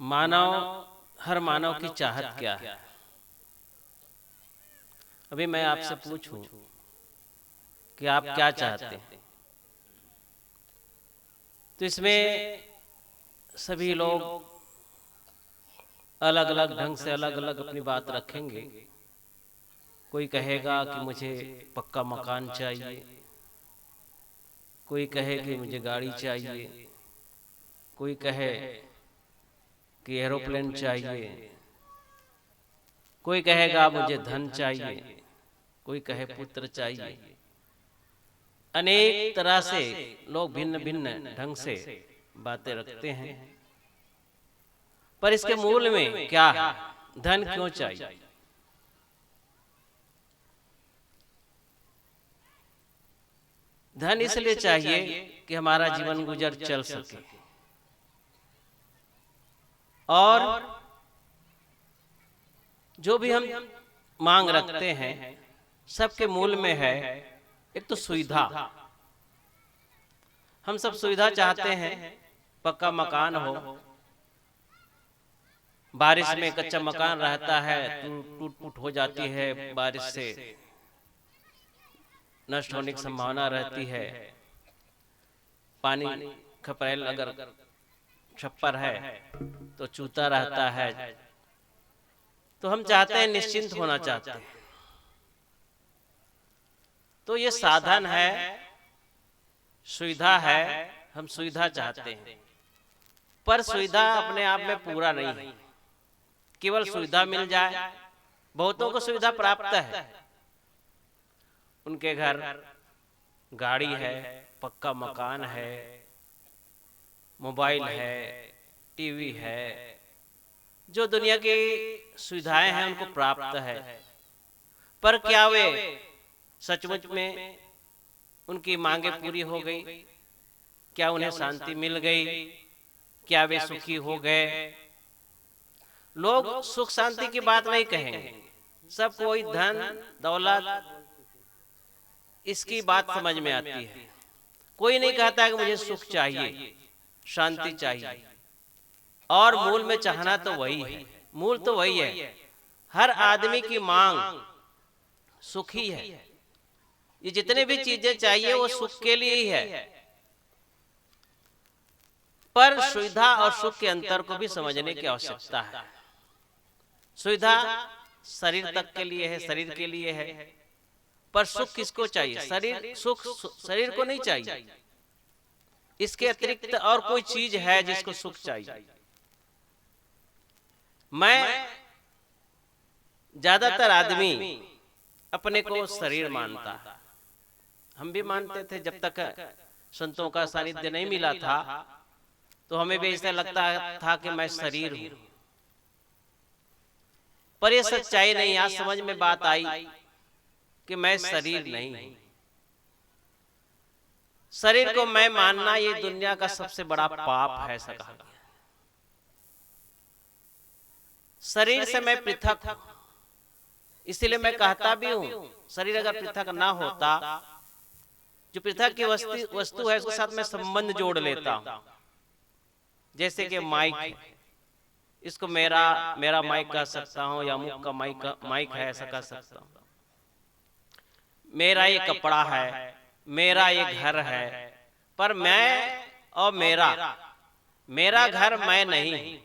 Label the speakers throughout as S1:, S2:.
S1: मानव हर मानव की चाहत क्या है। अभी मैं आपसे पूछूं कि आप क्या चाहते हैं, तो इसमें सभी लोग अलग अलग ढंग से अलग अलग अपनी बात रखेंगे। कोई कहेगा कि मुझे पक्का मकान चाहिए, कोई कहे कि मुझे गाड़ी चाहिए, कोई कहे कि एरोप्लेन चाहिए, कोई कहेगा मुझे धन चाहिए, कोई कहे पुत्र चाहिए। अनेक तरह से लोग भिन्न भिन्न ढंग से बातें रखते हैं, पर इसके मूल में क्या है? धन क्यों चाहिए? धन इसलिए चाहिए कि हमारा जीवन गुजर चल सके, और जो भी हम मांग रखते हैं सबके मूल में है एक तो सुविधा। हम सब सुविधा चाहते हैं, पक्का मकान हो। बारिश में कच्चा मकान रहता है, टूट फूट हो जाती है, बारिश से नष्ट होने की संभावना रहती है। पानी खपरेल अगर छप्पर है तो चूता रहता है। तो हम चाहते हैं, निश्चिंत होना चाहते हैं। तो ये साधन है, सुविधा है, हम सुविधा चाहते हैं। पर सुविधा अपने आप में पूरा नहीं है। केवल सुविधा मिल जाए, बहुतों को सुविधा प्राप्त है, उनके घर गाड़ी है, पक्का मकान है, मोबाइल है, टीवी है, जो दुनिया की सुविधाएं हैं उनको प्राप्त है। पर क्या वे सचमुच में उनकी मांगे पूरी हो गई? क्या उन्हें शांति मिल गई? क्या वे सुखी हो गए? लोग सुख शांति की बात नहीं कहेंगे, सब कोई धन दौलत इसकी बात समझ में आती है। कोई नहीं कहता कि मुझे सुख चाहिए, शांति चाहिए। और मूल में चाहना तो वही है, मूल तो वही है। हर आदमी की मांग सुख ही है। ये जितने भी चीजें चाहिए वो सुख के लिए ही है। पर सुविधा और सुख के अंतर को भी समझने की आवश्यकता है। सुविधा शरीर तक के लिए है, शरीर के लिए है, पर सुख किसको चाहिए? शरीर सुख शरीर को नहीं चाहिए, इसके अतिरिक्त और कोई चीज है जिसको सुख चाहिए। मैं ज्यादातर आदमी अपने को शरीर मानता है। हम भी मानते थे, जब तक संतों का सानिध्य नहीं मिला था तो हमें भी ऐसा लगता था कि मैं शरीर हूं। पर यह सच्चाई नहीं। आज समझ में बात आई कि मैं शरीर नहीं हूं। शरीर को मैं मानना ये दुनिया का सबसे बड़ा पाप है। ऐसा कहा गया। शरीर से मैं पृथक हूं, इसलिए मैं कहता भी हूं शरीर अगर पृथक ना होता, जो पृथक की वस्तु है उसके साथ मैं संबंध जोड़ लेता हूं। जैसे कि माइक, इसको मेरा माइक कह सकता हूं, या अमुक का माइक है ऐसा कह सकता हूं। मेरा ये कपड़ा है, मेरा ये घर है, पर मैं और मेरा घर मैं नहीं हूं।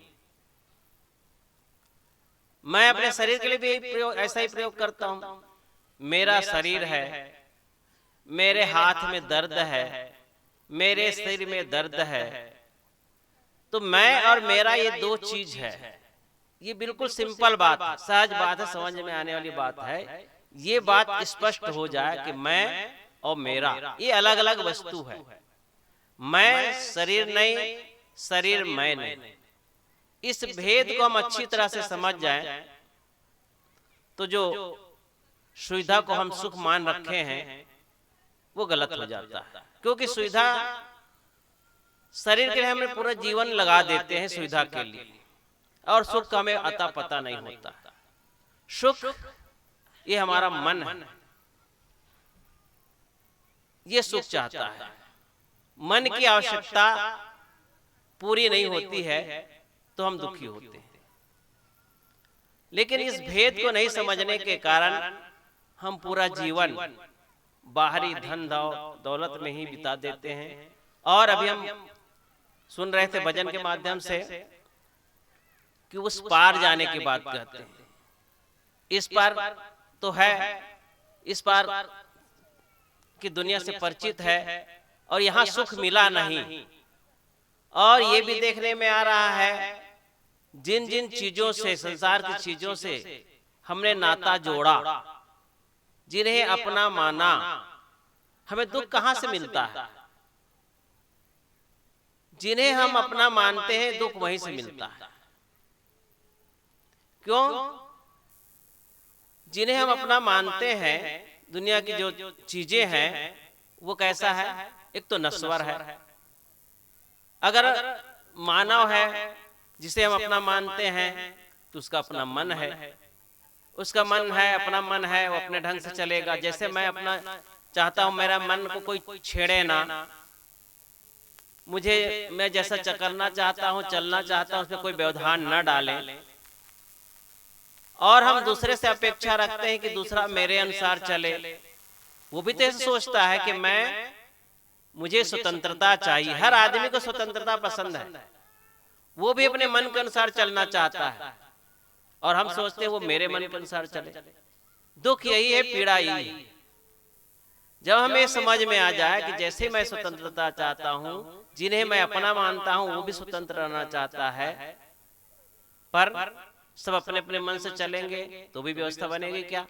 S1: मैं अपने शरीर के लिए भी ऐसा ही प्रयोग करता हूं। मेरा शरीर है, मेरे हाथ में दर्द है, मेरे शरीर में दर्द है। तो मैं और मेरा ये दो चीज है। ये बिल्कुल सिंपल बात है, सहज बात है, समझ में आने वाली बात है। ये बात स्पष्ट हो जाए कि मैं और मेरा ये अलग अलग वस्तु है। मैं शरीर नहीं, शरीर मैं नहीं। इस भेद को हम अच्छी तरह से समझ जाएं तो जो सुविधा को हम सुख मान रखे हैं वो गलत हो जाता है। क्योंकि सुविधा शरीर के लिए हमें पूरा जीवन लगा देते हैं सुविधा के लिए, और सुख का हमें अता पता नहीं होता। सुख ये हमारा मन है, ये सुख चाहता है। मन की आवश्यकता पूरी नहीं होती है तो हम दुखी होते हैं। लेकिन इस भेद को नहीं समझने के कारण हम पूरा जीवन बाहरी धन दौलत में ही बिता देते हैं। और अभी हम सुन रहे थे भजन के माध्यम से कि उस पार जाने की बात कहते हैं। इस पार तो है, इस पार की दुनिया से परिचित है और यहाँ सुख मिला नहीं। और ये भी देखने में आ रहा है जिन जिन चीजों से, संसार की चीजों से हमने नाता जोड़ा, जिन्हें अपना माना, हमें दुख कहाँ से मिलता है? जिन्हें हम अपना मानते हैं दुख वहीं से मिलता है। क्यों? जिन्हें हम अपना मानते हैं, दुनिया की जो चीजें हैं वो कैसा है? एक तो नश्वर है। अगर मानव है जिसे हम अपना मानते हैं तो उसका अपना मन है, उसका मन है, अपना मन है, वो अपने ढंग से चलेगा। जैसे मैं अपना चाहता हूं मेरा मन को कोई छेड़े ना, मुझे मैं जैसा करना चाहता हूं, चलना चाहता हूं, उसमें कोई व्यवधान न डाले। और हम दूसरे से अपेक्षा रखते हैं कि दूसरा मेरे अनुसार चले। वो भी तो ऐसे सोचता है कि मुझे स्वतंत्रता चाहिए। हर आदमी को स्वतंत्रता पसंद है, वो भी अपने मन के अनुसार चलना चाहता है और हम सोचते हैं वो मेरे मन के अनुसार चले। दुख यही है, पीड़ा यही है। जब हमें समझ में आ जाए कि जैसे मैं स्वतंत्रता चाहता हूं, जिन्हें मैं अपना मानता हूं वो भी स्वतंत्र रहना चाहता है, पर सब अपने अपने मन से चलेंगे तो भी व्यवस्था बनेगी क्या?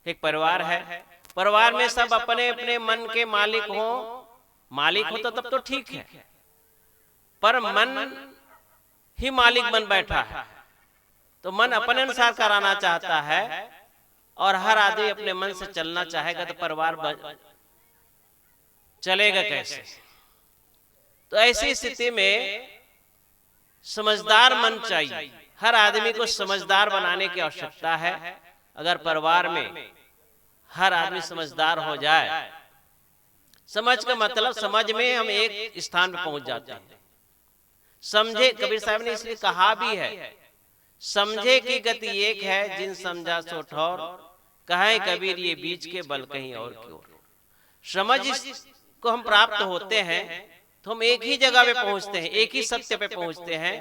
S1: एक परिवार है, परिवार में सब अपने अपने मन के मालिक हो तो तब तो ठीक है, पर मन ही मालिक बन बैठा है तो मन अपने अनुसार कराना चाहता है और हर आदमी अपने मन से चलना चाहेगा तो परिवार चलेगा कैसे? तो ऐसी स्थिति में समझदार मन चाहिए। हर आदमी को समझदार बनाने की आवश्यकता है। अगर परिवार में हर आदमी समझदार हो जाए, समझ का मतलब समझ में हम एक स्थान पर पहुंच जाते हैं। समझे, कबीर साहब ने इसलिए कहा भी है, समझे की गति एक है जिन समझा सो ठौर, कहे कबीर ये बीच के बल कहीं और की ओर। समझ को हम प्राप्त होते हैं तो हम एक ही जगह पे पहुंचते हैं, एक ही सत्य पे पहुंचते हैं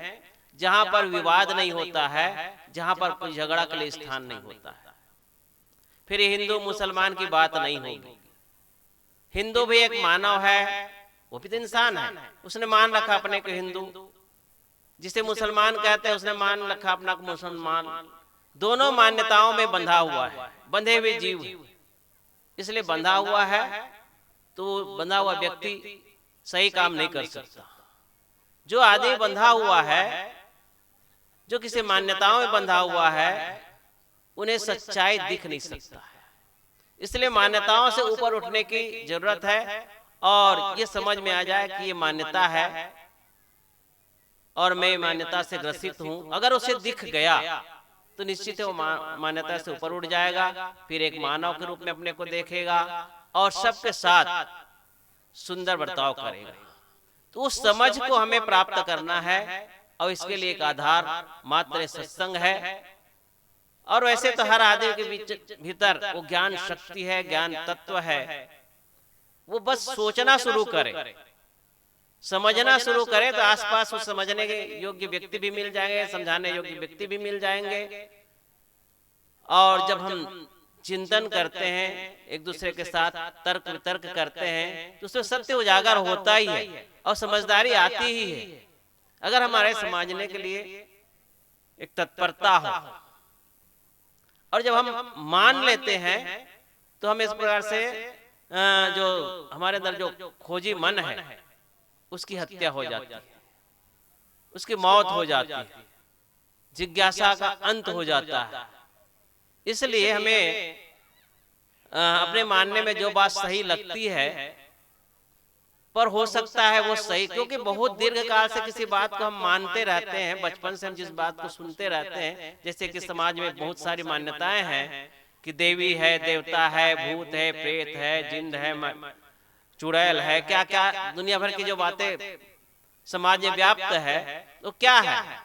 S1: जहां पर विवाद नहीं होता है, जहां पर कोई झगड़ा के लिए स्थान नहीं होता है। फिर हिंदू मुसलमान की बात नहीं होगी। हिंदू भी एक मानव है, वो भी तो इंसान है, उसने मान रखा अपने को हिंदू। जिसे मुसलमान कहते हैं उसने मान रखा अपना को मुसलमान। दोनों मान्यताओं में बंधा हुआ है, बंधे हुए जीव। इसलिए बंधा हुआ है तो बंधा हुआ व्यक्ति सही काम नहीं कर सकता। जो आदमी बंधा हुआ है, जो किसी मान्यताओं में बंधा हुआ है, उन्हें सच्चाई दिख नहीं सकता है। इसलिए मान्यताओं से ऊपर उठने की जरूरत है और ये समझ में आ जाए कि ये मान्यता है और मैं मान्यता से ग्रसित हूं। अगर उसे दिख गया तो निश्चित है वो मान्यता से ऊपर उठ जाएगा, फिर एक मानव के रूप में अपने को देखेगा और सबके साथ सुंदर बर्ताव करेगा। तो उस समझ को हमें प्राप्त करना है और इसके लिए एक आधार मात्र सत्संग है। और वैसे तो हर आदमी के भीतर वो ज्ञान शक्ति है, ज्ञान तत्व है। वो बस सोचना शुरू करे, समझना शुरू करे तो आसपास उस समझने के योग्य व्यक्ति भी मिल जाएंगे, समझाने योग्य व्यक्ति भी मिल जाएंगे। और जब हम चिंतन करते हैं, एक दूसरे के साथ तर्क वितर्क करते हैं तो उसमें सत्य उजागर होता ही है और समझदारी आती ही है। अगर हमारे समझने के लिए एक तत्परता हो और जब हम मान लेते हैं तो हम इस प्रकार से जो हमारे अंदर जो खोजी मन है उसकी हत्या हो जाती है, उसकी मौत हो जाती है, जिज्ञासा का अंत हो जाता है। इसलिए हमें अपने मानने में जो बात सही लगती है, पर हो सकता है वो सही, क्योंकि बहुत दीर्घ काल से किसी बात को हम मानते रहते हैं, बचपन से हम जिस बात को सुनते रहते हैं। जैसे कि समाज में बहुत सारी मान्यताएं हैं कि देवी है, देवता है, भूत है, प्रेत है, जिंद है, चुड़ैल है, क्या क्या दुनिया भर की जो बातें समाज में व्याप्त है, तो क्या है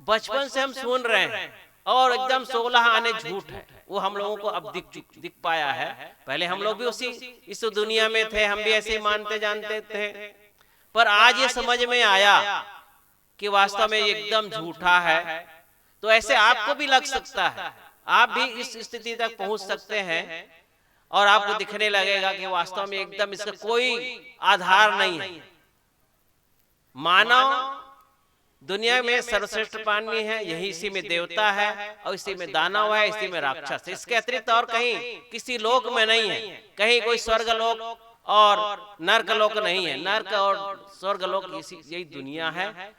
S1: बचपन से हम सुन रहे हैं और एकदम 16 आने झूठ है, वो हम लोगों को अब दिख पाया है। पहले हम लोग भी उसी इस दुनिया में थे, हम भी ऐसे ही मानते जानते थे, पर आज ये समझ में आया कि वास्तव में एकदम झूठा है। तो ऐसे आपको भी लग सकता है, आप भी इस स्थिति तक पहुंच सकते हैं और आपको दिखने लगेगा कि वास्तव में एकदम इसका कोई आधार नहीं है। मानव दुनिया में सर्वश्रेष्ठ प्राणी है, यही इसी में देवता है और इसी में दानव है, इसी में राक्षस है। इसके अतिरिक्त और कहीं किसी लोक में नहीं है, कहीं कोई स्वर्ग लोक और नर्क लोक नहीं है। नर्क और स्वर्ग लोक यही दुनिया है।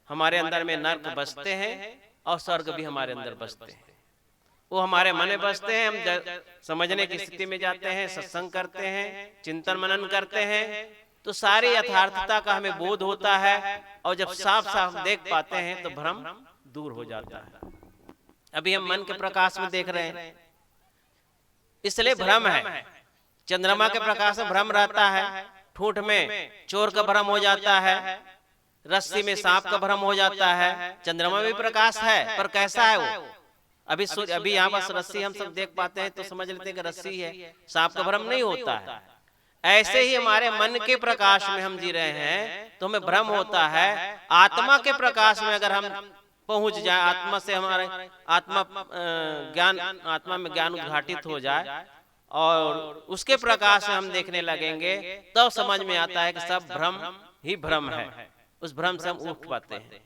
S1: हमारे अंदर में नर्क बसते हैं और स्वर्ग भी हमारे अंदर बसते हैं, वो हमारे मन में बसते हैं। हम समझने की स्थिति में जाते हैं, सत्संग करते हैं, चिंतन मनन करते हैं, तो सारी यथार्थता का हमें बोध होता है और जब साफ साफ देख पाते हैं तो भ्रम दूर हो जाता है। अभी हम मन के प्रकाश में देख रहे हैं, इसलिए भ्रम है। चंद्रमा के प्रकाश में भ्रम रहता है, ठूठ में चोर का भ्रम हो जाता है, रस्सी में सांप का भ्रम हो जाता है। चंद्रमा में प्रकाश है, पर कैसा है वो? अभी यहाँ बस रस्सी हम सब देख पाते हैं तो समझ लेते हैं कि रस्सी है, सांप का भ्रम नहीं होता है। ऐसे ही हमारे मन के प्रकाश में हम जी रहे हैं तो हमें भ्रम होता है। आत्मा के प्रकाश में अगर हम पहुंच जाए, आत्मा से हमारे आत्मा में ज्ञान उद्घाटित हो जाए और उसके प्रकाश में हम देखने लगेंगे, तो समझ में आता है कि सब भ्रम ही भ्रम है। उस भ्रम से हम उठ पाते हैं।